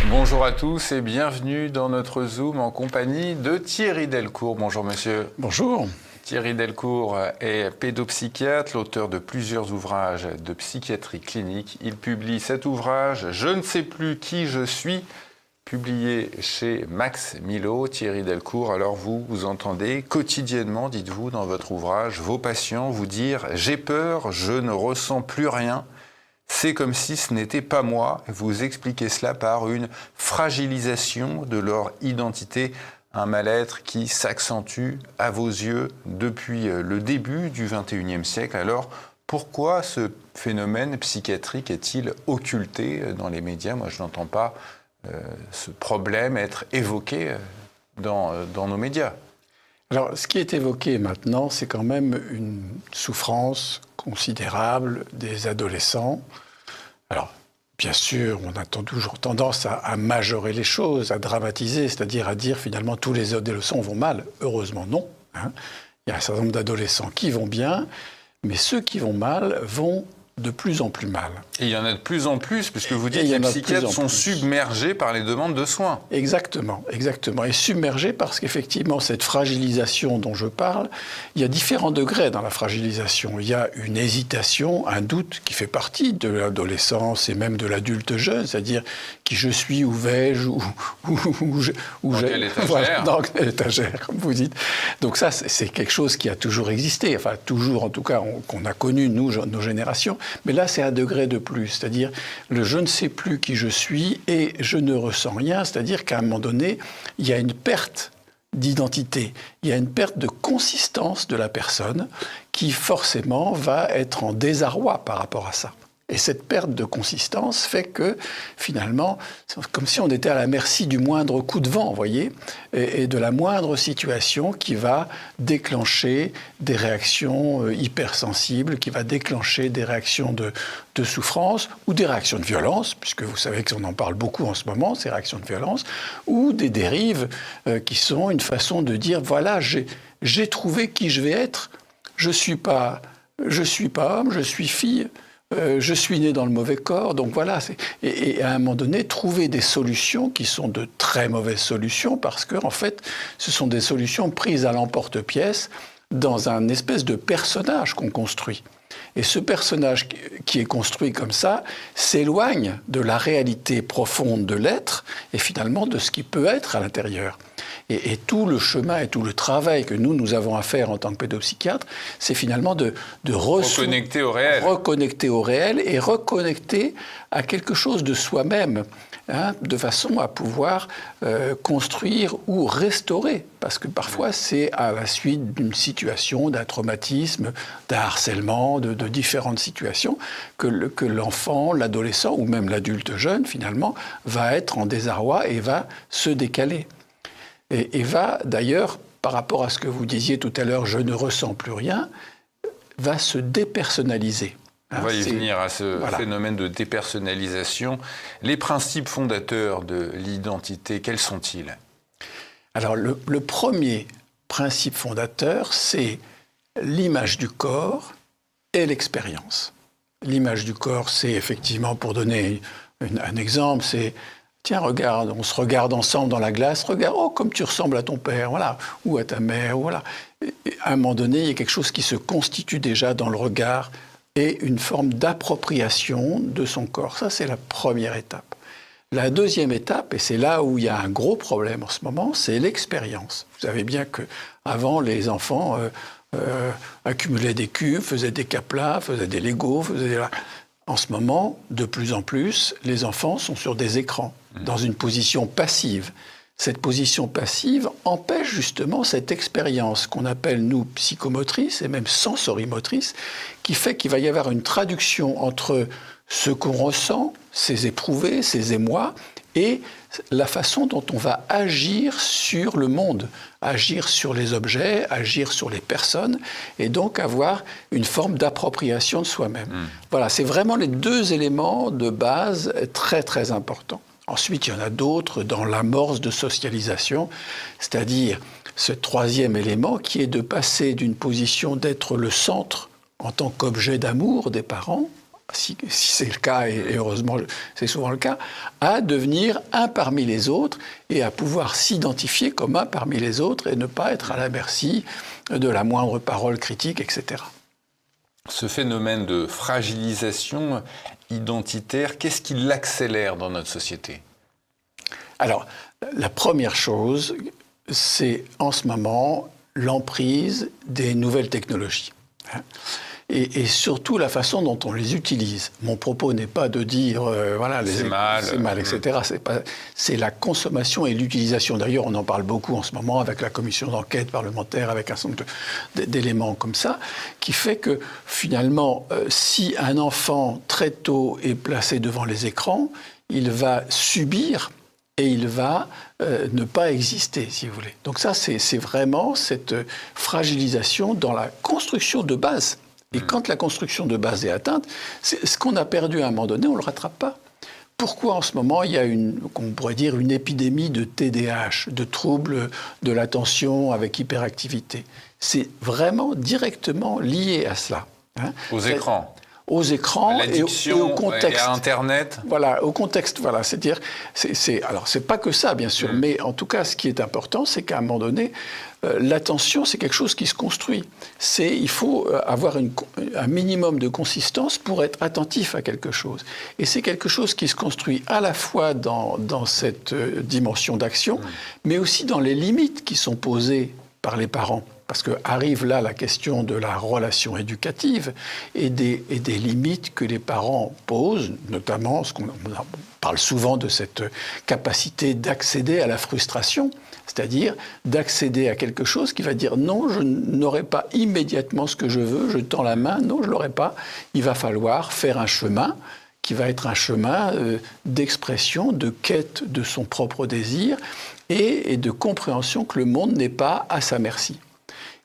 Bonjour à tous et bienvenue dans notre Zoom en compagnie de Thierry Delcourt. Bonjour monsieur. Bonjour. Thierry Delcourt est pédopsychiatre, l'auteur de plusieurs ouvrages de psychiatrie clinique. Il publie cet ouvrage « Je ne sais plus qui je suis », publié chez Max Milo. Thierry Delcourt, alors vous entendez quotidiennement, dites-vous, dans votre ouvrage, vos patients vous dire « J'ai peur, je ne ressens plus rien ». C'est comme si ce n'était pas moi. Vous expliquez cela par une fragilisation de leur identité, un mal-être qui s'accentue à vos yeux depuis le début du XXIe siècle. Alors, pourquoi ce phénomène psychiatrique est-il occulté dans les médias? Moi, je n'entends pas ce problème être évoqué dans nos médias. Alors, ce qui est évoqué maintenant, c'est quand même une souffrance considérable des adolescents. Alors, bien sûr, on a toujours tendance à majorer les choses, à dramatiser, c'est-à-dire à dire finalement tous les adolescents vont mal. Heureusement, non. Il y a un certain nombre d'adolescents qui vont bien, mais ceux qui vont mal vont de plus en plus mal. Et il y en a de plus en plus, puisque vous dites que les psychiatres sont submergés par les demandes de soins. Exactement, exactement. Et submergés parce qu'effectivement, cette fragilisation dont je parle, il y a différents degrés dans la fragilisation. Il y a une hésitation, un doute qui fait partie de l'adolescence et même de l'adulte jeune, c'est-à-dire qui je suis, où vais-je, dans quelle étagère, voilà, dans quelle étagère, comme vous dites. Donc ça, c'est quelque chose qui a toujours existé, enfin toujours en tout cas, qu'on a connu, nous, nos générations. Mais là, c'est un degré de plus, c'est-à-dire le je ne sais plus qui je suis et je ne ressens rien, c'est-à-dire qu'à un moment donné, il y a une perte d'identité, il y a une perte de consistance de la personne qui forcément va être en désarroi par rapport à ça. Et cette perte de consistance fait que, finalement, c'est comme si on était à la merci du moindre coup de vent, vous voyez, et de la moindre situation qui va déclencher des réactions hypersensibles, qui va déclencher des réactions de souffrance ou des réactions de violence, puisque vous savez qu'on en parle beaucoup en ce moment, ces réactions de violence, ou des dérives qui sont une façon de dire, voilà, j'ai trouvé qui je vais être, je suis pas homme, je suis fille, je suis né dans le mauvais corps, donc voilà. Et à un moment donné, trouver des solutions qui sont de très mauvaises solutions parce que, en fait, ce sont des solutions prises à l'emporte-pièce dans un espèce de personnage qu'on construit. Et ce personnage qui est construit comme ça s'éloigne de la réalité profonde de l'être et finalement de ce qui peut être à l'intérieur. Et tout le chemin et tout le travail que nous avons à faire en tant que pédopsychiatre, c'est finalement de reconnecter au réel. Reconnecter au réel et reconnecter à quelque chose de soi-même, de façon à pouvoir construire ou restaurer. Parce que parfois, c'est à la suite d'une situation, d'un traumatisme, d'un harcèlement, de différentes situations, que l'enfant, l'adolescent ou même l'adulte jeune, finalement, va être en désarroi et va se décaler. Et va d'ailleurs, par rapport à ce que vous disiez tout à l'heure, je ne ressens plus rien, va se dépersonnaliser. On va y venir à ce phénomène de dépersonnalisation. Les principes fondateurs de l'identité, quels sont-ils? Alors le premier principe fondateur, c'est l'image du corps et l'expérience. L'image du corps, c'est effectivement, pour donner un exemple, c'est tiens, regarde, on se regarde ensemble dans la glace, regarde, oh, comme tu ressembles à ton père, voilà, ou à ta mère, voilà. Et à un moment donné, il y a quelque chose qui se constitue déjà dans le regard et une forme d'appropriation de son corps. Ça, c'est la première étape. La deuxième étape, et c'est là où il y a un gros problème en ce moment, c'est l'expérience. Vous savez bien qu'avant, les enfants accumulaient des cubes, faisaient des caplas, faisaient des Legos, faisaient des... En ce moment, de plus en plus, les enfants sont sur des écrans, dans une position passive. Cette position passive empêche justement cette expérience qu'on appelle, nous, psychomotrice et même sensorimotrice, qui fait qu'il va y avoir une traduction entre ce qu'on ressent, ces éprouvés, ces émois, et la façon dont on va agir sur le monde, agir sur les objets, agir sur les personnes, et donc avoir une forme d'appropriation de soi-même. Voilà, c'est vraiment les deux éléments de base très, très importants. Ensuite, il y en a d'autres dans l'amorce de socialisation, c'est-à-dire ce troisième élément qui est de passer d'une position d'être le centre en tant qu'objet d'amour des parents, si c'est le cas, et heureusement c'est souvent le cas, à devenir un parmi les autres et à pouvoir s'identifier comme un parmi les autres et ne pas être à la merci de la moindre parole critique, etc. Ce phénomène de fragilisation identitaire, qu'est-ce qui l'accélère dans notre société ? Alors, la première chose, c'est en ce moment l'emprise des nouvelles technologies. Et surtout la façon dont on les utilise. Mon propos n'est pas de dire voilà, c'est mal, etc. C'est la consommation et l'utilisation. D'ailleurs, on en parle beaucoup en ce moment avec la commission d'enquête parlementaire, avec un certain nombre d'éléments comme ça, qui fait que finalement, si un enfant très tôt est placé devant les écrans, il va subir et il va ne pas exister, si vous voulez. Donc ça, c'est vraiment cette fragilisation dans la construction de base. Et quand la construction de base est atteinte, ce qu'on a perdu à un moment donné, on ne le rattrape pas. Pourquoi en ce moment il y a on pourrait dire une épidémie de TDAH, de troubles de l'attention avec hyperactivité? C'est vraiment directement lié à cela. Aux écrans. Aux écrans et au contexte. Et à Internet. Voilà, au contexte. Voilà, c'est-à-dire, alors c'est pas que ça, bien sûr, mais en tout cas, ce qui est important, c'est qu'à un moment donné, l'attention, c'est quelque chose qui se construit. Il faut avoir un minimum de consistance pour être attentif à quelque chose. Et c'est quelque chose qui se construit à la fois dans cette dimension d'action, mais aussi dans les limites qui sont posées par les parents. Parce qu'arrive là la question de la relation éducative et des limites que les parents posent, notamment, on parle souvent de cette capacité d'accéder à la frustration, c'est-à-dire d'accéder à quelque chose qui va dire non, je n'aurai pas immédiatement ce que je veux, je tends la main, non, je ne l'aurai pas, il va falloir faire un chemin qui va être un chemin d'expression, de quête de son propre désir et de compréhension que le monde n'est pas à sa merci.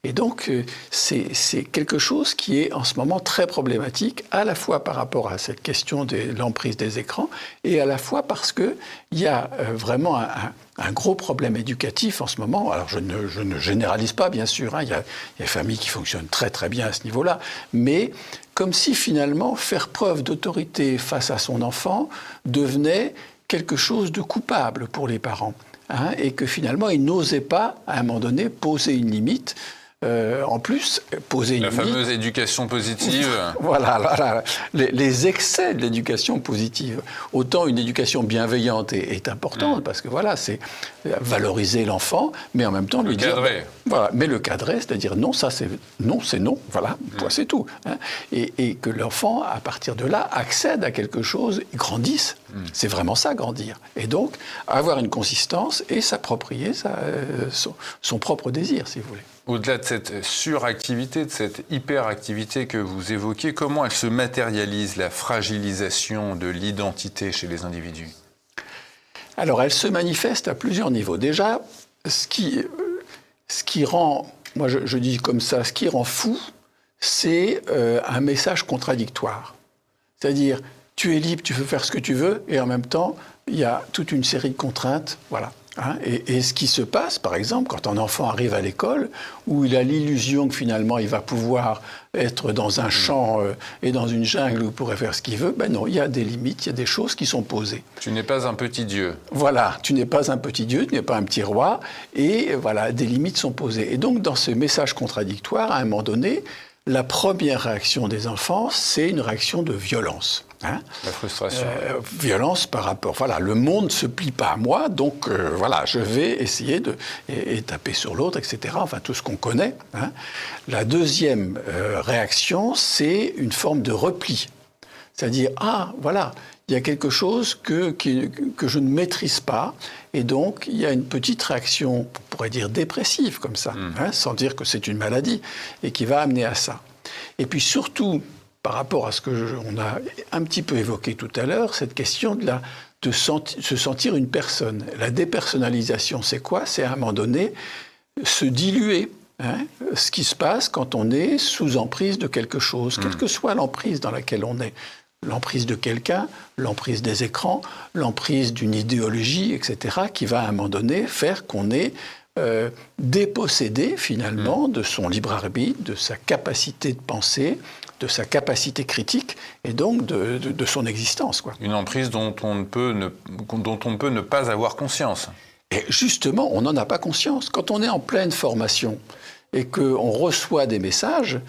Et donc, c'est quelque chose qui est en ce moment très problématique, à la fois par rapport à cette question de l'emprise des écrans, et à la fois parce qu'il y a vraiment un gros problème éducatif en ce moment. Alors, je ne généralise pas, bien sûr, il y a des familles qui fonctionnent très très bien à ce niveau-là, mais comme si finalement faire preuve d'autorité face à son enfant devenait quelque chose de coupable pour les parents, et que finalement, ils n'osaient pas, à un moment donné, poser une limite. En plus, poser une limite. La fameuse éducation positive. Voilà, les excès de l'éducation positive. Autant une éducation bienveillante est importante, parce que voilà, c'est valoriser l'enfant, mais en même temps lui dire... Voilà, mais le cadrer, c'est-à-dire non, ça c'est non, voilà, c'est tout. Et que l'enfant, à partir de là, accède à quelque chose, grandisse. C'est vraiment ça, grandir. Et donc, avoir une consistance et s'approprier son propre désir, si vous voulez. Au-delà de cette suractivité, de cette hyperactivité que vous évoquez, comment elle se matérialise, la fragilisation de l'identité chez les individus ? Alors, elle se manifeste à plusieurs niveaux. Déjà, ce qui rend, moi je dis comme ça, ce qui rend fou, c'est un message contradictoire. C'est-à-dire, tu es libre, tu peux faire ce que tu veux, et en même temps, il y a toute une série de contraintes, voilà. Et ce qui se passe, par exemple, quand un enfant arrive à l'école, où il a l'illusion que finalement il va pouvoir être dans un champ et dans une jungle où il pourrait faire ce qu'il veut, ben non, il y a des limites, il y a des choses qui sont posées. Tu n'es pas un petit dieu. Voilà, tu n'es pas un petit dieu, tu n'es pas un petit roi, et voilà, des limites sont posées. Et donc, dans ce message contradictoire, à un moment donné, la première réaction des enfants, c'est une réaction de violence. La frustration. Violence par rapport... Voilà, le monde ne se plie pas à moi, donc voilà, je vais essayer et taper sur l'autre, etc. Enfin, tout ce qu'on connaît. La deuxième réaction, c'est une forme de repli. C'est-à-dire, voilà, il y a quelque chose que je ne maîtrise pas, et donc il y a une petite réaction, on pourrait dire dépressive, comme ça, sans dire que c'est une maladie, et qui va amener à ça. Et puis surtout, par rapport à ce qu'on a un petit peu évoqué tout à l'heure, cette question de se sentir une personne. La dépersonnalisation, c'est quoi? C'est à un moment donné se diluer. Ce qui se passe quand on est sous emprise de quelque chose, quelle que soit l'emprise dans laquelle on est. L'emprise de quelqu'un, l'emprise des écrans, l'emprise d'une idéologie, etc., qui va à un moment donné faire qu'on est dépossédé finalement de son libre arbitre, de sa capacité de penser, de sa capacité critique et donc de son existence, quoi. Une emprise dont on ne peut ne pas avoir conscience. Et justement, on n'en a pas conscience. Quand on est en pleine formation et qu'on reçoit des messages,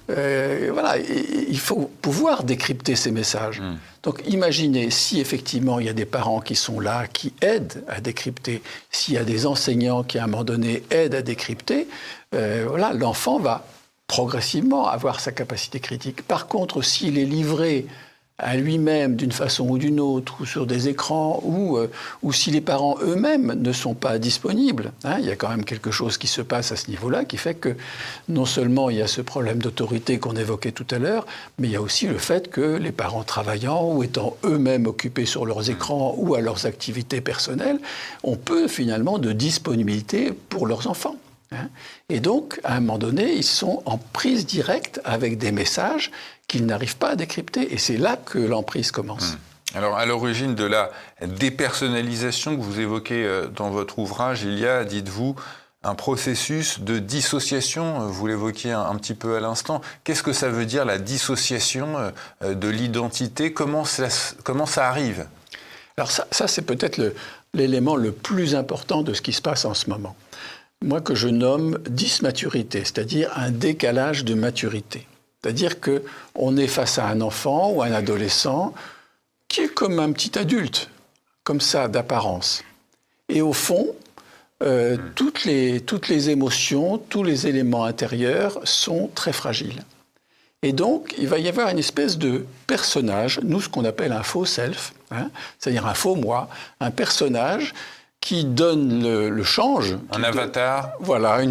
voilà, il faut pouvoir décrypter ces messages. Donc imaginez si effectivement il y a des parents qui sont là, qui aident à décrypter, s'il y a des enseignants qui à un moment donné aident à décrypter, voilà, l'enfant va progressivement avoir sa capacité critique. Par contre, s'il est livré à lui-même d'une façon ou d'une autre, ou sur des écrans, ou si les parents eux-mêmes ne sont pas disponibles, hein, il y a quand même quelque chose qui se passe à ce niveau-là, qui fait que non seulement il y a ce problème d'autorité qu'on évoquait tout à l'heure, mais il y a aussi le fait que les parents travaillant ou étant eux-mêmes occupés sur leurs écrans ou à leurs activités personnelles, ont peu finalement de disponibilité pour leurs enfants. Et donc, à un moment donné, ils sont en prise directe avec des messages qu'ils n'arrivent pas à décrypter. Et c'est là que l'emprise commence. Alors, à l'origine de la dépersonnalisation que vous évoquez dans votre ouvrage, il y a, dites-vous, un processus de dissociation. Vous l'évoquiez un petit peu à l'instant. Qu'est-ce que ça veut dire, la dissociation de l'identité ? Comment ça arrive ? Alors ça c'est peut-être l'élément le plus important de ce qui se passe en ce moment. Moi, que je nomme dysmaturité, c'est-à-dire un décalage de maturité. C'est-à-dire qu'on est face à un enfant ou un adolescent qui est comme un petit adulte, comme ça, d'apparence. Et au fond, toutes les émotions, tous les éléments intérieurs sont très fragiles. Et donc, il va y avoir une espèce de personnage, nous, ce qu'on appelle un faux self, hein, c'est-à-dire un faux moi, un personnage qui donne le change. Un avatar. Voilà,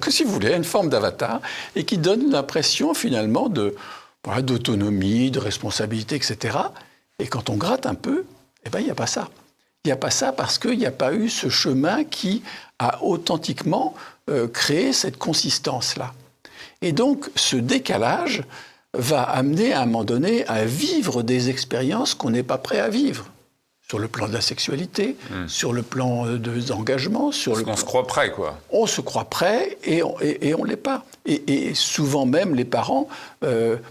que si vous voulez, une forme d'avatar, et qui donne l'impression finalement d'autonomie, de responsabilité, etc. Et quand on gratte un peu, eh ben, il n'y a pas ça. Il n'y a pas ça parce qu'il n'y a pas eu ce chemin qui a authentiquement créé cette consistance-là. Et donc, ce décalage va amener à un moment donné à vivre des expériences qu'on n'est pas prêt à vivre. Sur le plan de la sexualité, sur le plan des engagements, Parce qu'on se croit prêt, quoi. On se croit prêt et on ne l'est pas. Et souvent même, les parents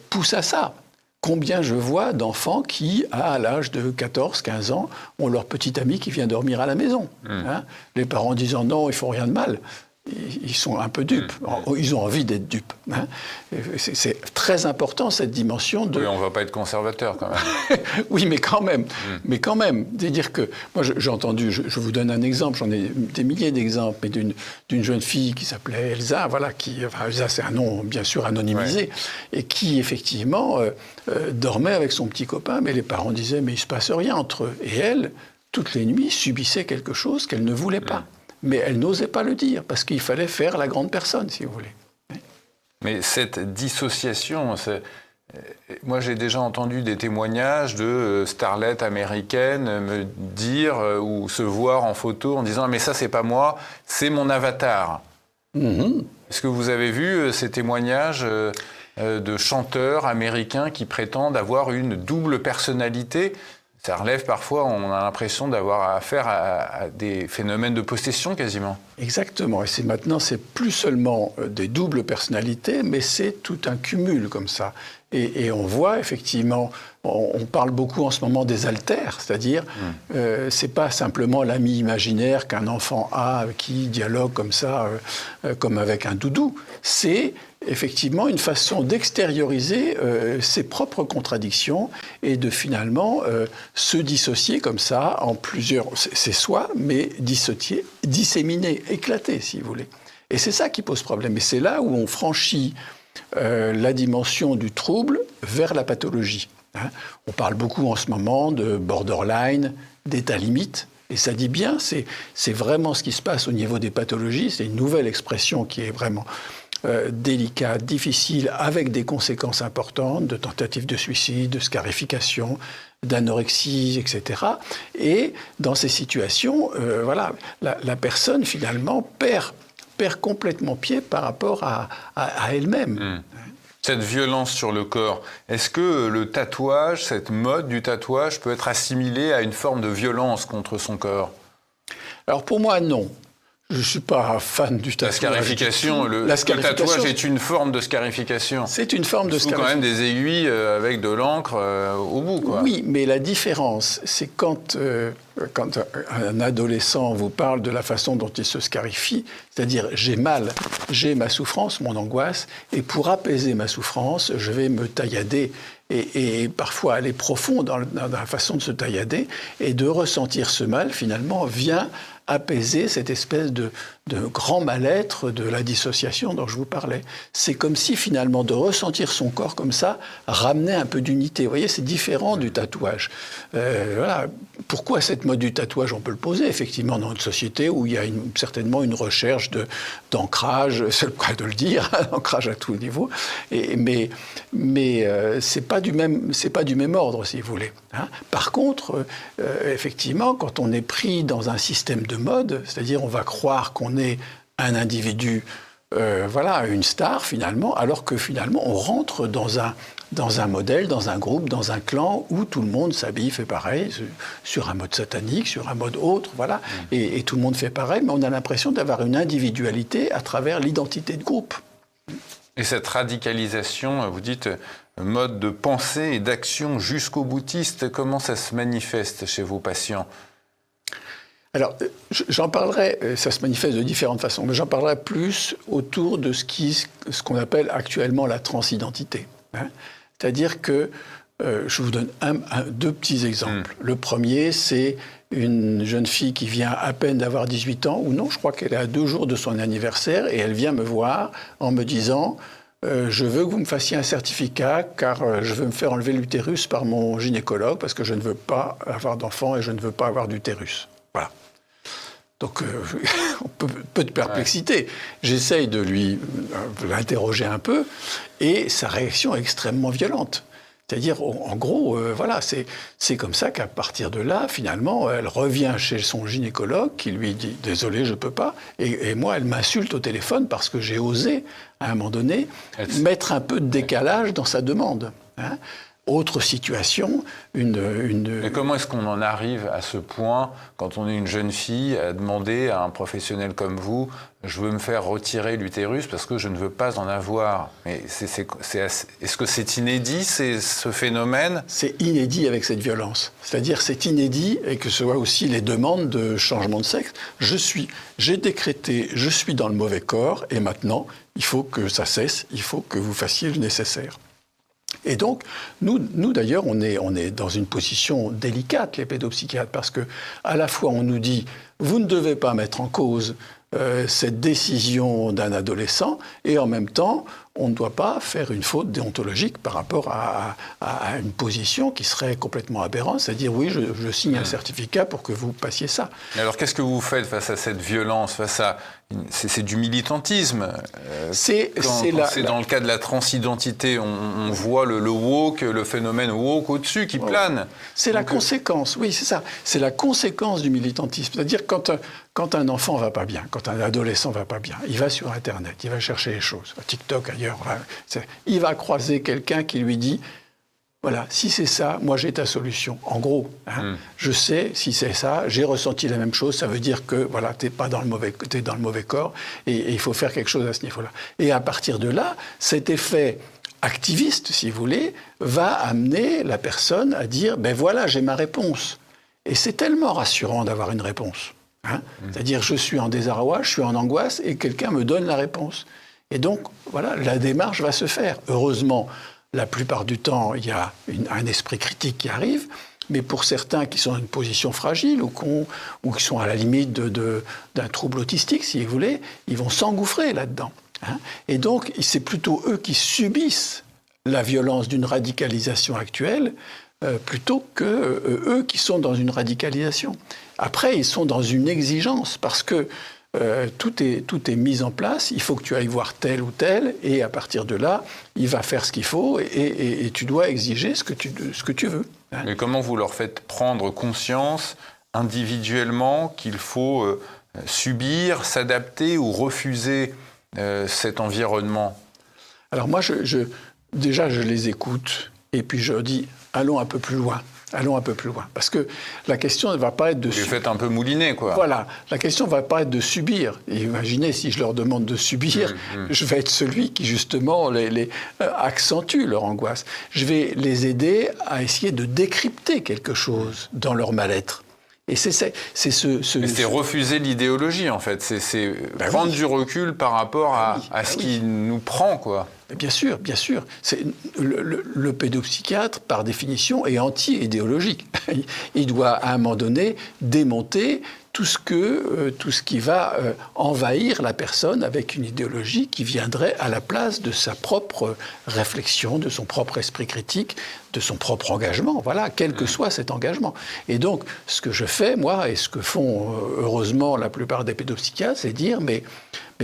poussent à ça. Combien je vois d'enfants qui, à l'âge de 14, 15 ans, ont leur petit ami qui vient dormir à la maison. Hein, les parents disant non, ils font rien de mal. Ils sont un peu dupes. Ils ont envie d'être dupes. Hein. C'est très important, cette dimension de... Oui, on ne va pas être conservateur, quand même. Oui, mais quand même. Mais quand même. C'est-à-dire que... Moi, j'ai entendu... Je vous donne un exemple. J'en ai des milliers d'exemples. Mais d'une jeune fille qui s'appelait Elsa, voilà, Elsa, c'est un nom, bien sûr, anonymisé. Ouais. Et qui, effectivement, dormait avec son petit copain. Mais les parents disaient, mais il ne se passe rien entre eux. Et elle, toutes les nuits, subissait quelque chose qu'elle ne voulait pas. Mais elle n'osait pas le dire, parce qu'il fallait faire la grande personne, si vous voulez. Mais cette dissociation, moi j'ai déjà entendu des témoignages de starlettes américaines me dire ou se voir en photo en disant « mais ça c'est pas moi, c'est mon avatar ». Est-ce que vous avez vu ces témoignages de chanteurs américains qui prétendent avoir une double personnalité ? Ça relève parfois, on a l'impression d'avoir affaire à des phénomènes de possession quasiment. Exactement. Et maintenant, c'est plus seulement des doubles personnalités, mais c'est tout un cumul comme ça. Et on voit effectivement, on parle beaucoup en ce moment des alters, c'est-à-dire c'est pas simplement l'ami imaginaire qu'un enfant a qui dialogue comme ça, comme avec un doudou. C'est effectivement une façon d'extérioriser ses propres contradictions et de finalement se dissocier comme ça en plusieurs... C'est soi, mais dissocier, disséminer, éclater, si vous voulez. Et c'est ça qui pose problème. Et c'est là où on franchit la dimension du trouble vers la pathologie. Hein. On parle beaucoup en ce moment de borderline, d'état limite. Et ça dit bien, c'est vraiment ce qui se passe au niveau des pathologies. C'est une nouvelle expression qui est vraiment... délicate, difficile, avec des conséquences importantes, de tentatives de suicide, de scarification, d'anorexie, etc. Et dans ces situations, voilà, la personne, finalement, perd complètement pied par rapport à elle-même. Cette violence sur le corps, est-ce que le tatouage, cette mode du tatouage, peut être assimilée à une forme de violence contre son corps ? Alors pour moi, non. Je ne suis pas fan du tatouage. La scarification, le tatouage est une forme de scarification. C'est une forme de scarification. Il faut quand même des aiguilles avec de l'encre au bout, quoi. Oui, mais la différence, c'est quand un adolescent vous parle de la façon dont il se scarifie, c'est-à-dire j'ai mal, j'ai ma souffrance, mon angoisse, et pour apaiser ma souffrance, je vais me taillader et parfois aller profond dans la façon de se taillader et de ressentir ce mal, finalement, vient apaiser cette espèce de grand mal-être de la dissociation dont je vous parlais. C'est comme si, finalement, de ressentir son corps comme ça ramenait un peu d'unité. Vous voyez, c'est différent du tatouage. Voilà. Pourquoi cette mode du tatouage? On peut le poser, effectivement, dans une société où il y a certainement une recherche d'ancrage, c'est le cas de le dire, ancrage à tous niveaux, mais c'est pas du même ordre, si vous voulez. Hein. Par contre, effectivement, quand on est pris dans un système de mode, c'est-à-dire on va croire qu'on est un individu, une star finalement, alors que finalement on rentre dans un modèle, dans un groupe, dans un clan où tout le monde s'habille, fait pareil, sur un mode satanique, sur un mode autre, voilà, et tout le monde fait pareil, mais on a l'impression d'avoir une individualité à travers l'identité de groupe. Et cette radicalisation, vous dites, mode de pensée et d'action jusqu'au boutiste, comment ça se manifeste chez vos patients ? Alors, j'en parlerai, ça se manifeste de différentes façons, mais j'en parlerai plus autour de ce qu'on appelle actuellement la transidentité. Hein. C'est-à-dire que, je vous donne deux petits exemples. Le premier, c'est une jeune fille qui vient à peine d'avoir 18 ans, ou non, je crois qu'elle est à 2 jours de son anniversaire, et elle vient me voir en me disant je veux que vous me fassiez un certificat, car je veux me faire enlever l'utérus par mon gynécologue, parce que je ne veux pas avoir d'enfant et je ne veux pas avoir d'utérus. Voilà. Donc, peu de perplexité. Ouais. J'essaye de l'interroger un peu, et sa réaction est extrêmement violente. C'est-à-dire, en gros, voilà, c'est comme ça qu'à partir de là, finalement, elle revient chez son gynécologue qui lui dit « Désolé, je ne peux pas ». Et moi, elle m'insulte au téléphone parce que j'ai osé, à un moment donné, mettre un peu de décalage dans sa demande. Hein. Autre situation, Mais comment est-ce qu'on en arrive à ce point, quand on est une jeune fille, à demander à un professionnel comme vous « je veux me faire retirer l'utérus parce que je ne veux pas en avoir ». Mais est-ce que c'est inédit, ce phénomène? C'est inédit avec cette violence. C'est-à-dire c'est inédit, et que ce soit aussi les demandes de changement de sexe. J'ai décrété, je suis dans le mauvais corps, et maintenant, il faut que ça cesse, il faut que vous fassiez le nécessaire. Et donc, nous d'ailleurs, on est dans une position délicate, les pédopsychiatres, parce que à la fois on nous dit « vous ne devez pas mettre en cause cette décision d'un adolescent », et en même temps, on ne doit pas faire une faute déontologique par rapport à une position qui serait complètement aberrante, c'est-à-dire oui, je signe un certificat pour que vous passiez ça. Mais alors qu'est-ce que vous faites face à cette violence, face à... C'est du militantisme. Dans le cas de la transidentité, on voit le woke, le phénomène woke au-dessus qui plane. C'est la conséquence, oui, c'est ça. C'est la conséquence du militantisme. C'est-à-dire quand un enfant va pas bien, quand un adolescent va pas bien, il va sur Internet, il va chercher les choses, TikTok, ailleurs, il va croiser quelqu'un qui lui dit voilà, si c'est ça, moi j'ai ta solution. En gros, hein, je sais, si c'est ça, j'ai ressenti la même chose, ça veut dire que voilà, t'es dans le mauvais corps et il faut faire quelque chose à ce niveau-là. Et à partir de là, cet effet activiste, si vous voulez, va amener la personne à dire ben voilà, j'ai ma réponse. Et c'est tellement rassurant d'avoir une réponse. Hein. C'est-à-dire, je suis en désarroi, je suis en angoisse et quelqu'un me donne la réponse. Et donc, voilà, la démarche va se faire. Heureusement, la plupart du temps, il y a un esprit critique qui arrive, mais pour certains qui sont dans une position fragile ou qui sont à la limite d'un trouble autistique, si vous voulez, ils vont s'engouffrer là-dedans. Hein. Et donc, c'est plutôt eux qui subissent la violence d'une radicalisation actuelle plutôt que eux qui sont dans une radicalisation. Après, ils sont dans une exigence parce que tout est mis en place, il faut que tu ailles voir tel ou tel, et à partir de là, il va faire ce qu'il faut, et tu dois exiger ce que tu veux. Hein. Mais comment vous leur faites prendre conscience individuellement qu'il faut subir, s'adapter ou refuser cet environnement? Alors moi, déjà, je les écoute, et puis je dis, allons un peu plus loin. Allons un peu plus loin. Parce que la question ne va pas être de... Vous les faites un peu mouliner, quoi. Voilà. La question ne va pas être de subir. Et imaginez, si je leur demande de subir, je vais être celui qui, justement, accentue leur angoisse. Je vais les aider à essayer de décrypter quelque chose dans leur mal-être. Et c'est refuser l'idéologie, en fait. C'est prendre du recul par rapport à ce qui nous prend, quoi. Bien sûr, bien sûr. Le pédopsychiatre, par définition, est anti-idéologique. Il doit, à un moment donné, démonter tout ce qui va envahir la personne avec une idéologie qui viendrait à la place de sa propre réflexion, de son propre esprit critique, de son propre engagement, voilà, quel que soit cet engagement. Et donc, ce que je fais, moi, et ce que font heureusement la plupart des pédopsychiatres, c'est dire, mais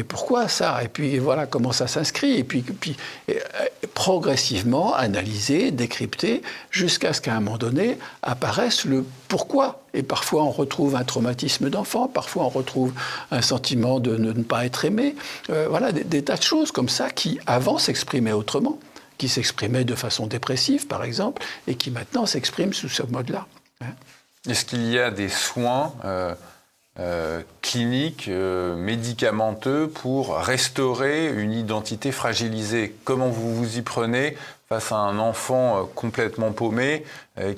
pourquoi ça? Et puis voilà comment ça s'inscrit. Et puis progressivement analyser, décrypter, jusqu'à ce qu'à un moment donné apparaisse le pourquoi. Et parfois on retrouve un traumatisme d'enfant, parfois on retrouve un sentiment de ne pas être aimé. Voilà, des tas de choses comme ça qui avant s'exprimaient autrement, qui s'exprimaient de façon dépressive par exemple, et qui maintenant s'expriment sous ce mode-là. Est-ce qu'il y a des soins cliniques, médicamenteux pour restaurer une identité fragilisée? Comment vous vous y prenez face à un enfant complètement paumé dont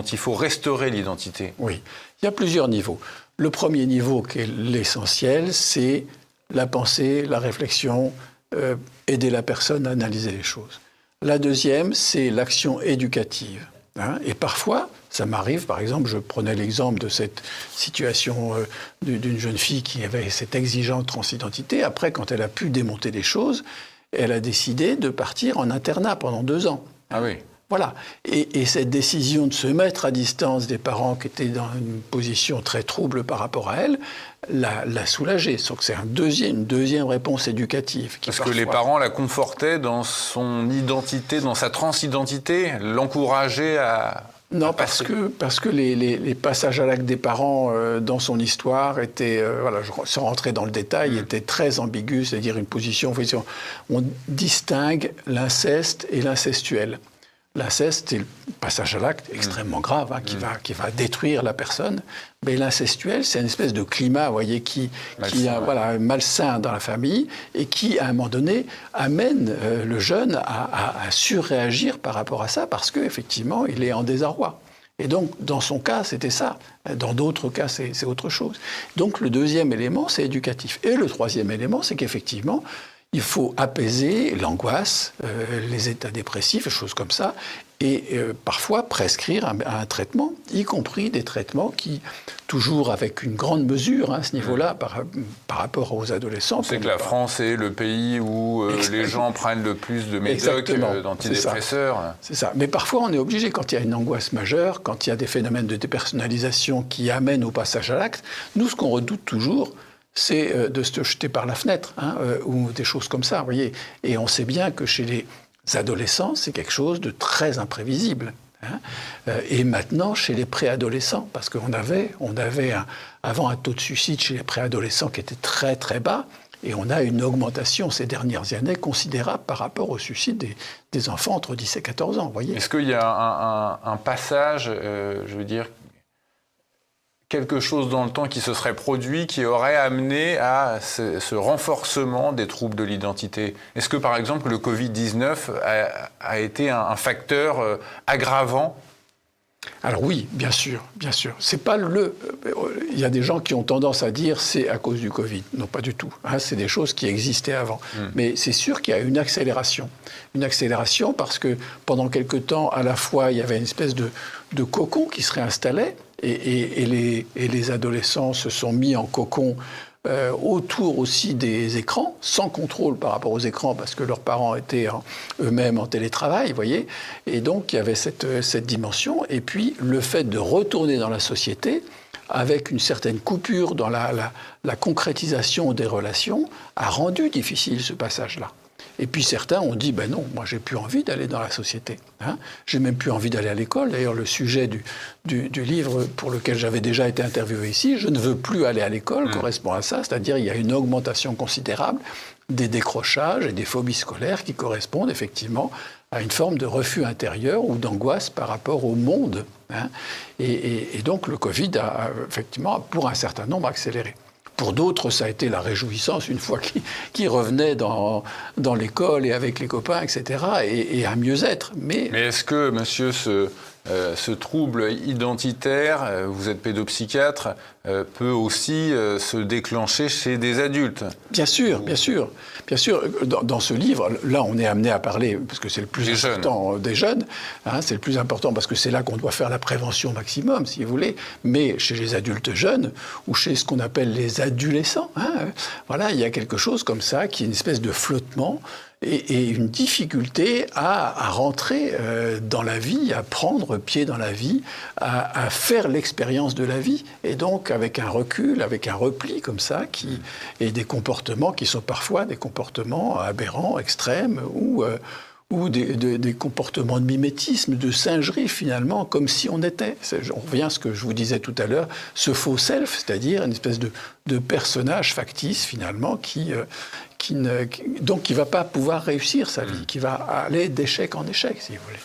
il faut restaurer l'identité? Oui, il y a plusieurs niveaux. Le premier niveau, qui est l'essentiel, c'est la pensée, la réflexion, aider la personne à analyser les choses. La deuxième, c'est l'action éducative. Et parfois, ça m'arrive, par exemple, je prenais l'exemple de cette situation d'une jeune fille qui avait cette exigeante transidentité. Après, quand elle a pu démonter les choses, elle a décidé de partir en internat pendant 2 ans. Ah oui. Voilà. Et cette décision de se mettre à distance des parents qui étaient dans une position très trouble par rapport à elle, l'a soulagée. Sauf que c'est une deuxième réponse éducative. Parce que les parents la confortaient dans son identité, dans sa transidentité, l'encourageaient à... Non, parce que les passages à l'acte des parents dans son histoire étaient, sans rentrer dans le détail, étaient très ambigus, c'est-à-dire une position, on distingue l'inceste et l'incestuel. L'inceste, c'est le passage à l'acte extrêmement grave, qui va détruire la personne. Mais l'incestuel, c'est une espèce de climat, vous voyez, qui est malsain dans la famille et qui, à un moment donné, amène le jeune à surréagir par rapport à ça parce qu'effectivement, il est en désarroi. Et donc, dans son cas, c'était ça. Dans d'autres cas, c'est autre chose. Donc, le deuxième élément, c'est éducatif. Et le troisième élément, c'est qu'effectivement, il faut apaiser l'angoisse, les états dépressifs, des choses comme ça, et parfois prescrire un traitement, y compris des traitements qui, toujours avec une grande mesure à ce niveau-là par rapport aux adolescents. C'est que la France est le pays où les gens prennent le plus de médocs, d'antidépresseurs. C'est ça. Mais parfois, on est obligé, quand il y a une angoisse majeure, quand il y a des phénomènes de dépersonnalisation qui amènent au passage à l'acte, nous, ce qu'on redoute toujours, c'est de se jeter par la fenêtre, ou des choses comme ça, vous voyez. Et on sait bien que chez les adolescents, c'est quelque chose de très imprévisible. Et maintenant, chez les préadolescents, parce qu'on avait avant un taux de suicide chez les préadolescents qui était très très bas, et on a une augmentation ces dernières années considérable par rapport au suicide des enfants entre 10 et 14 ans, vous voyez. Est-ce qu'il y a un passage, je veux dire, quelque chose dans le temps qui se serait produit, qui aurait amené à ce renforcement des troubles de l'identité? Est-ce que, par exemple, le Covid-19 a été un facteur aggravant? Alors oui, bien sûr, bien sûr. C'est pas il y a des gens qui ont tendance à dire c'est à cause du Covid. Non, pas du tout. C'est des choses qui existaient avant. Mais c'est sûr qu'il y a une accélération. Une accélération parce que pendant quelque temps, à la fois, il y avait une espèce de cocon qui se réinstallait et les adolescents se sont mis en cocon autour aussi des écrans, sans contrôle par rapport aux écrans, parce que leurs parents étaient eux-mêmes en télétravail, vous voyez. Et donc, il y avait cette dimension. Et puis, le fait de retourner dans la société, avec une certaine coupure dans la concrétisation des relations, a rendu difficile ce passage-là. Et puis certains ont dit, ben non, moi j'ai plus envie d'aller dans la société. J'ai même plus envie d'aller à l'école. D'ailleurs, le sujet du livre pour lequel j'avais déjà été interviewé ici, je ne veux plus aller à l'école, correspond à ça. C'est-à-dire il y a une augmentation considérable des décrochages et des phobies scolaires qui correspondent effectivement à une forme de refus intérieur ou d'angoisse par rapport au monde. Hein. Et donc le Covid a effectivement, pour un certain nombre, accéléré. Pour d'autres, ça a été la réjouissance une fois qu'ils revenaient dans l'école et avec les copains, etc., et un mieux-être. Mais est-ce que, monsieur, ce trouble identitaire, vous êtes pédopsychiatre, peut aussi se déclencher chez des adultes? Bien sûr, bien sûr. Bien sûr, dans ce livre, là, on est amené à parler, parce que c'est le plus important des jeunes, hein, c'est le plus important parce que c'est là qu'on doit faire la prévention maximum, si vous voulez, mais chez les adultes jeunes, ou chez ce qu'on appelle les adolescents, hein, voilà, il y a quelque chose comme ça, qui est une espèce de flottement, et une difficulté à rentrer dans la vie, à prendre pied dans la vie, à faire l'expérience de la vie, et donc avec un recul, avec un repli comme ça, et des comportements qui sont parfois des comportements aberrants, extrêmes, ou des comportements de mimétisme, de singerie finalement, comme si on était. On revient à ce que je vous disais tout à l'heure, ce faux self, c'est-à-dire une espèce de personnage factice finalement qui ne va pas pouvoir réussir sa vie, qui va aller d'échec en échec, si vous voulez.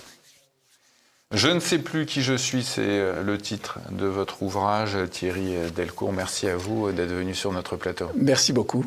Je ne sais plus qui je suis, c'est le titre de votre ouvrage, Thierry Delcourt. Merci à vous d'être venu sur notre plateau. Merci beaucoup.